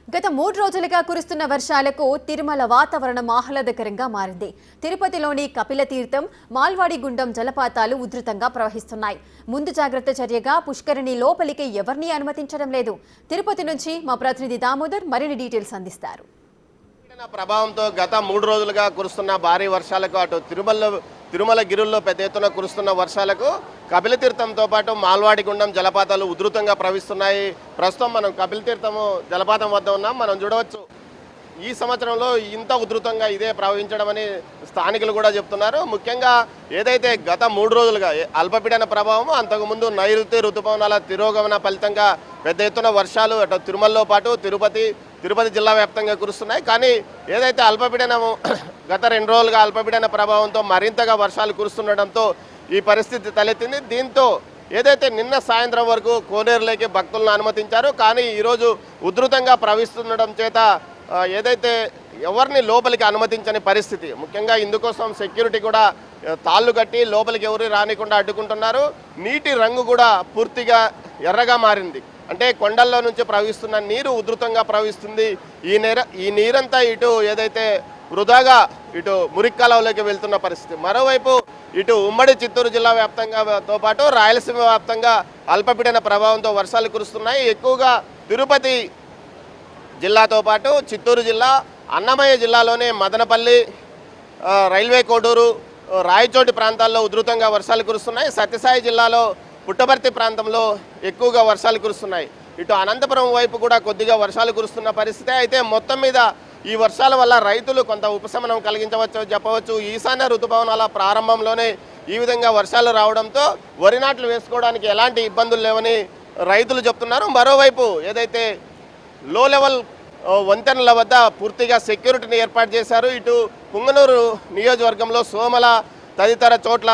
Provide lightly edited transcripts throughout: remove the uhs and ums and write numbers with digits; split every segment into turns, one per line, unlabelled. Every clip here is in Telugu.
గత 3 రోజులుగా కురుస్తున్న వర్షాలకు తిరుమల వాతావరణం ఆహ్లాదకరంగా మారింది. తిరుపతిలోని కపిలతీర్థం, మాల్వాడిగుండం జలపాతాలు ఉధృతంగా ప్రవహిస్తున్నాయి. ముందు జాగ్రత్త చర్యగా పుష్కరిణి లోపలికి ఎవరిని అనుమతించడం లేదు. తిరుపతి నుంచి మా ప్రతినిధి దామోదర్ మరిన్ని డీటెయిల్స్ అందిస్తారు.
ప్రభావంతో గత 3 రోజులుగా కురుస్తున్న భారీ వర్షాలకు అటు తిరుమల గిరుల్లో పెద్ద ఎత్తున కురుస్తున్న వర్షాలకు కపిలతీర్థంతో పాటు మాల్వాడిగుండం జలపాతాలు ఉధృతంగా ప్రవహిస్తున్నాయి. ప్రస్తుతం మనం కపిలతీర్థము జలపాతం వద్ద ఉన్నాం. మనం చూడవచ్చు ఈ సంవత్సరంలో ఇంత ఉధృతంగా ఇదే ప్రవహించడం అని స్థానికులు కూడా చెప్తున్నారు. ముఖ్యంగా ఏదైతే గత 3 రోజులుగా అల్పపీడన ప్రభావం, అంతకుముందు నైరుతి ఋతుపవనాల తిరోగమన ఫలితంగా పెద్ద ఎత్తున వర్షాలు అటు తిరుమలలో పాటు తిరుపతి జిల్లా వ్యాప్తంగా కురుస్తున్నాయి. కానీ ఏదైతే అల్పపీడనము గత 2 రోజులుగా అల్పపీడన ప్రభావంతో మరింతగా వర్షాలు కురుస్తుండటంతో ఈ పరిస్థితి తలెత్తింది. దీంతో ఏదైతే నిన్న సాయంత్రం వరకు కోనేరులోకి భక్తులను అనుమతించారో, కానీ ఈరోజు ఉధృతంగా ప్రవహిస్తుండడం చేత ఏదైతే ఎవరిని లోపలికి అనుమతించని పరిస్థితి. ముఖ్యంగా ఇందుకోసం సెక్యూరిటీ కూడా తాళ్ళు కట్టి లోపలికి ఎవరు రానికుండా అడ్డుకుంటున్నారు. నీటి రంగు కూడా పూర్తిగా ఎర్రగా మారింది. అంటే కొండల్లో నుంచి ప్రవహిస్తున్న నీరు ఉధృతంగా ప్రవహిస్తుంది. ఈ నీరంతా ఇటు ఏదైతే వృధాగా ఇటు మురిక్కాలలోకి వెళ్తున్న పరిస్థితి. మరోవైపు ఇటు ఉమ్మడి చిత్తూరు జిల్లా వ్యాప్తంగాతో పాటు రాయలసీమ వ్యాప్తంగా అల్పపీడన ప్రభావంతో వర్షాలు కురుస్తున్నాయి. ఎక్కువగా తిరుపతి జిల్లాతో పాటు చిత్తూరు జిల్లా, అన్నమయ్య జిల్లాలోనే మదనపల్లి, రైల్వే కోడూరు, రాయచోటి ప్రాంతాల్లో ఉధృతంగా వర్షాలు కురుస్తున్నాయి. సత్యసాయి జిల్లాలో పుట్టపర్తి ప్రాంతంలో ఎక్కువగా వర్షాలు కురుస్తున్నాయి. ఇటు అనంతపురం వైపు కూడా కొద్దిగా వర్షాలు కురుస్తున్న పరిస్థితి. అయితే మొత్తం మీద ఈ వర్షాల వల్ల రైతులు కొంత ఉపశమనం కలిగించవచ్చు చెప్పవచ్చు. ఈశాన్య ఋతుపవనాల ప్రారంభంలోనే ఈ విధంగా వర్షాలు రావడంతో వరి నాట్లు వేసుకోవడానికి ఎలాంటి ఇబ్బందులు లేవని రైతులు చెప్తున్నారు. మరోవైపు ఏదైతే లో లెవెల్ వంతెనల వద్ద పూర్తిగా సెక్యూరిటీని ఏర్పాటు చేశారు. ఇటు పుంగనూరు నియోజకవర్గంలో సోమల తదితర చోట్ల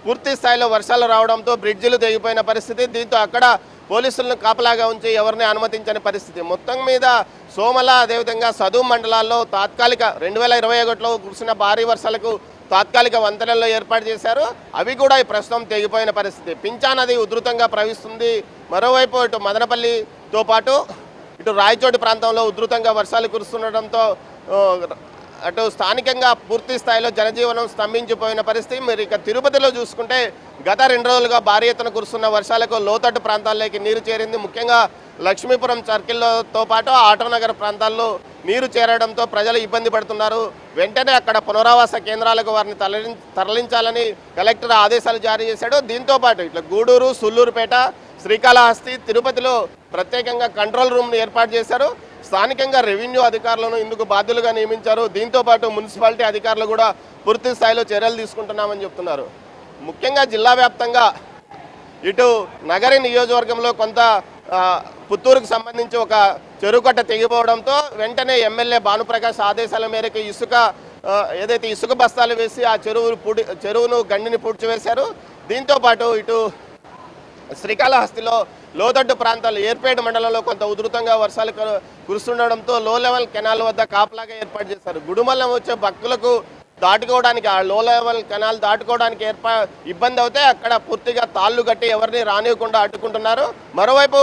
పూర్తి స్థాయిలో వర్షాలు రావడంతో బ్రిడ్జిలు తెగిపోయిన పరిస్థితి. దీంతో అక్కడ పోలీసులను కాపలాగా ఉంచి ఎవరిని అనుమతించని పరిస్థితి. మొత్తం మీద సోమల, అదేవిధంగా సదువు మండలాల్లో తాత్కాలిక 2021లో కురిసిన భారీ వర్షాలకు తాత్కాలిక వంతెనల్లో ఏర్పాటు చేశారు. అవి కూడా ఈ ప్రస్తుతం తెగిపోయిన పరిస్థితి. పించా నది ఉధృతంగా ప్రవహిస్తుంది. మరోవైపు ఇటు మదనపల్లితో పాటు ఇటు రాయచోటి ప్రాంతంలో ఉధృతంగా వర్షాలు కురుస్తుండటంతో అటు స్థానికంగా పూర్తి స్థాయిలో జనజీవనం స్తంభించిపోయిన పరిస్థితి. మరి ఇక తిరుపతిలో చూసుకుంటే గత 2 రోజులుగా భారీ ఎత్తున కురుస్తున్న వర్షాలకు లోతట్టు ప్రాంతాల్లోకి నీరు చేరింది. ముఖ్యంగా లక్ష్మీపురం సర్కిల్తో పాటు ఆటోనగర్ ప్రాంతాల్లో నీరు చేరడంతో ప్రజలు ఇబ్బంది పడుతున్నారు. వెంటనే అక్కడ పునరావాస కేంద్రాలకు వారిని తరలించాలని కలెక్టర్ ఆదేశాలు జారీ చేశాడు. దీంతోపాటు ఇట్లా గూడూరు, సుల్లూరుపేట, శ్రీకాళహస్తి, తిరుపతిలో ప్రత్యేకంగా కంట్రోల్ రూమ్ను ఏర్పాటు చేశారు. స్థానికంగా రెవెన్యూ అధికారులను ఇందుకు బాధ్యులుగా నియమించారు. దీంతోపాటు మున్సిపాలిటీ అధికారులు కూడా పూర్తి స్థాయిలో చర్యలు తీసుకుంటున్నామని చెప్తున్నారు. ముఖ్యంగా జిల్లా వ్యాప్తంగా ఇటు నగరి నియోజకవర్గంలో కొంత పుత్తూరుకు సంబంధించి ఒక చెరువుకట్ట తెగిపోవడంతో వెంటనే ఎమ్మెల్యే భానుప్రకాష్ ఆదేశాల మేరకు ఏదైతే ఇసుక బస్తాలు వేసి ఆ చెరువును గండిని పూడ్చివేశారు. దీంతోపాటు ఇటు శ్రీకాళహస్తిలో లోతట్టు ప్రాంతాలు ఏర్పేట మండలంలో కొంత ఉధృతంగా వర్షాలు కురుస్తుండడంతో లో లెవెల్ కెనాల్ వద్ద కాపలాగా ఏర్పాటు చేశారు. గుడుమల్లం వచ్చే భక్తులకు దాటుకోవడానికి, ఆ లో లెవెల్ కెనాల్ దాటుకోవడానికి ఇబ్బంది అవుతే అక్కడ పూర్తిగా తాళ్ళు కట్టి ఎవరిని రానివ్వకుండా అడ్డుకుంటున్నారు. మరోవైపు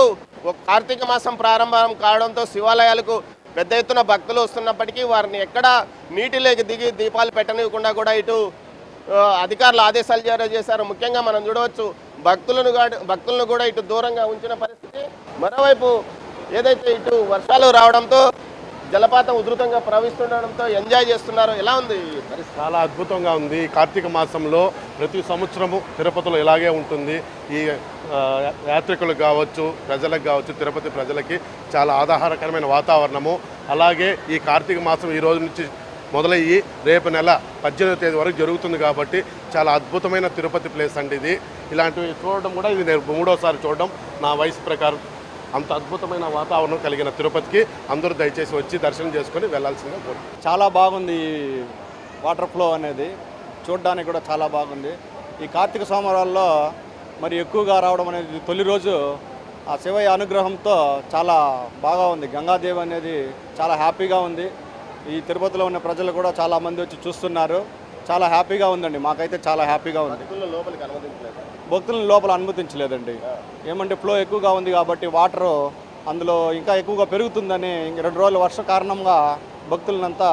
కార్తీక మాసం ప్రారంభం కావడంతో శివాలయాలకు పెద్ద ఎత్తున భక్తులు వస్తున్నప్పటికీ వారిని ఎక్కడ నీటిలోకి దిగి దీపాలు పెట్టనివ్వకుండా కూడా ఇటు అధికారులు ఆదేశాలు జారీ చేశారు. ముఖ్యంగా మనం చూడవచ్చు భక్తులను కూడా ఇటు దూరంగా ఉంచిన పరిస్థితి. మరోవైపు ఏదైతే ఇటు వర్షాలు రావడంతో జలపాతం ఉధృతంగా ప్రవహిస్తుండడంతో ఎంజాయ్ చేస్తున్నారు. ఎలా ఉంది?
చాలా అద్భుతంగా ఉంది. కార్తీక మాసంలో ప్రతి సంవత్సరము తిరుపతిలో ఇలాగే ఉంటుంది. ఈ యాత్రికులకు కావచ్చు, ప్రజలకు కావచ్చు, తిరుపతి ప్రజలకి చాలా ఆహ్లాదకరమైన వాతావరణము. అలాగే ఈ కార్తీక మాసం ఈ రోజు నుంచి మొదలయ్యి రేపు నెల 18వ తేదీ వరకు జరుగుతుంది కాబట్టి చాలా అద్భుతమైన తిరుపతి ప్లేస్ అండి ఇది. ఇలాంటివి చూడడం కూడా ఇది నేను 3వసారి చూడడం. నా వయసు ప్రకారం అంత అద్భుతమైన వాతావరణం కలిగిన తిరుపతికి అందరూ దయచేసి వచ్చి దర్శనం చేసుకొని వెళ్ళాల్సిందిగా కోరుతున్నాను.
చాలా బాగుంది వాటర్ ఫ్లో అనేది, చూడడానికి కూడా చాలా బాగుంది. ఈ కార్తీక సోమవారాల్లో మరి ఎక్కువగా రావడం అనేది తొలి రోజు ఆ శివయ్య అనుగ్రహంతో చాలా బాగా ఉంది. గంగాదేవి అనేది చాలా హ్యాపీగా ఉంది. ఈ తిరుపతిలో ఉన్న ప్రజలు కూడా చాలా మంది వచ్చి చూస్తున్నారు. చాలా హ్యాపీగా ఉందండి. మాకైతే చాలా హ్యాపీగా ఉంది. భక్తులను లోపల అనుమతించలేదండి. ఏమంటే ఫ్లో ఎక్కువగా ఉంది కాబట్టి వాటరు అందులో ఇంకా ఎక్కువగా పెరుగుతుందని 2 రోజుల వర్ష కారణంగా భక్తులనంతా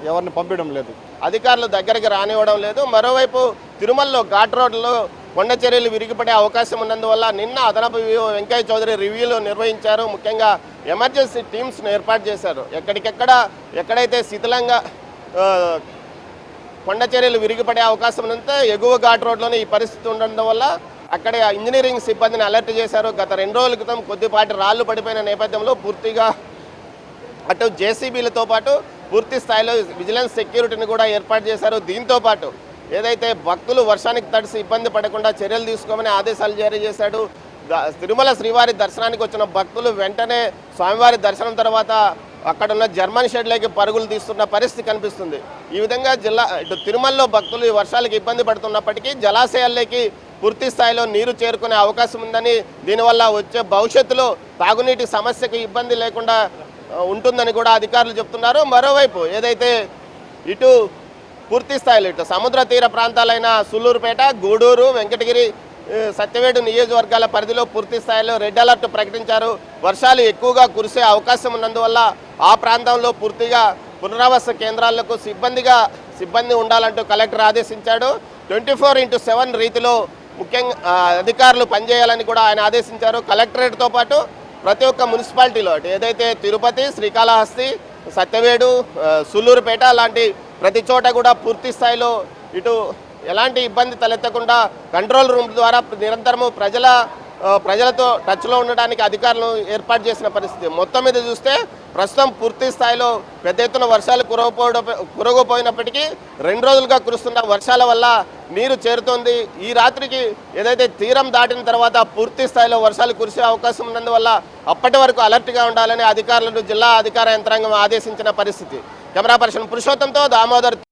ఎవరిని పంపించడం లేదు.
అధికారులు దగ్గరికి రానివ్వడం లేదు. మరోవైపు తిరుమలలో ఘాట్ రోడ్లో కొండ చర్యలు విరిగిపడే అవకాశం ఉన్నందువల్ల నిన్న అదనపు VO వెంకయ్య చౌదరి రివ్యూలు నిర్వహించారు. ముఖ్యంగా ఎమర్జెన్సీ టీమ్స్ను ఏర్పాటు చేశారు. ఎక్కడైతే శిథిలంగా కొండ చర్యలు విరిగిపడే అవకాశం ఉన్నంత ఎగువ ఘాట్ రోడ్లోనే ఈ పరిస్థితి ఉండడం వల్ల అక్కడే ఇంజనీరింగ్ సిబ్బందిని అలర్ట్ చేశారు. గత 2 రోజుల క్రితం కొద్దిపాటి రాళ్లు పడిపోయిన నేపథ్యంలో పూర్తిగా అటు జేసీబీలతో పాటు పూర్తి స్థాయిలో విజిలెన్స్ సెక్యూరిటీని కూడా ఏర్పాటు చేశారు. దీంతో పాటు ఏదైతే భక్తులు వర్షానికి తడిసి ఇబ్బంది పడకుండా చర్యలు తీసుకోమని ఆదేశాలు జారీ చేశాడు. తిరుమల శ్రీవారి దర్శనానికి వచ్చిన భక్తులు వెంటనే స్వామివారి దర్శనం తర్వాత అక్కడున్న జర్మన్ షెడ్లోకి పరుగులు తీస్తున్న పరిస్థితి కనిపిస్తుంది. ఈ విధంగా ఇటు తిరుమలలో భక్తులు ఈ వర్షాలకు ఇబ్బంది పడుతున్నప్పటికీ జలాశయాల్లోకి పూర్తి స్థాయిలో నీరు చేరుకునే అవకాశం ఉందని, దీనివల్ల వచ్చే భవిష్యత్తులో తాగునీటి సమస్యకు ఇబ్బంది లేకుండా ఉంటుందని కూడా అధికారులు చెప్తున్నారు. మరోవైపు ఏదైతే ఇటు పూర్తి స్థాయిలో ఇటు సముద్ర తీర ప్రాంతాలైన సుళ్ళూరుపేట, గూడూరు, వెంకటగిరి, సత్యవేడు నియోజకవర్గాల పరిధిలో పూర్తి స్థాయిలో రెడ్ అలర్ట్ ప్రకటించారు. వర్షాలు ఎక్కువగా కురిసే అవకాశం ఉన్నందువల్ల ఆ ప్రాంతంలో పూర్తిగా పునరావాస కేంద్రాలకు సిబ్బంది ఉండాలంటూ కలెక్టర్ ఆదేశించాడు. 24/7 రీతిలో ముఖ్యంగా అధికారులు పనిచేయాలని కూడా ఆయన ఆదేశించారు. కలెక్టరేట్తో పాటు ప్రతి ఒక్క మున్సిపాలిటీలో ఏదైతే తిరుపతి, శ్రీకాళహస్తి, సత్యవేడు, సుళ్ళూరుపేట లాంటి ప్రతి చోట కూడా పూర్తి స్థాయిలో ఇటు ఎలాంటి ఇబ్బంది తలెత్తకుండా కంట్రోల్ రూమ్ ద్వారా నిరంతరము ప్రజలతో టచ్లో ఉండడానికి అధికారులు ఏర్పాటు చేసిన పరిస్థితి. మొత్తం మీద చూస్తే ప్రస్తుతం పూర్తి స్థాయిలో పెద్ద ఎత్తున వర్షాలు కురవపోయినప్పటికీ 2 రోజులుగా కురుస్తున్న వర్షాల వల్ల నీరు చేరుతోంది. ఈ రాత్రికి ఏదైతే తీరం దాటిన తర్వాత పూర్తి స్థాయిలో వర్షాలు కురిసే అవకాశం ఉన్నందువల్ల అప్పటి వరకు అలర్ట్గా ఉండాలని అధికారులను జిల్లా అధికార యంత్రాంగం ఆదేశించిన పరిస్థితి. కెమెరా పర్సన్ పురుషోత్తంతో దామోదర్.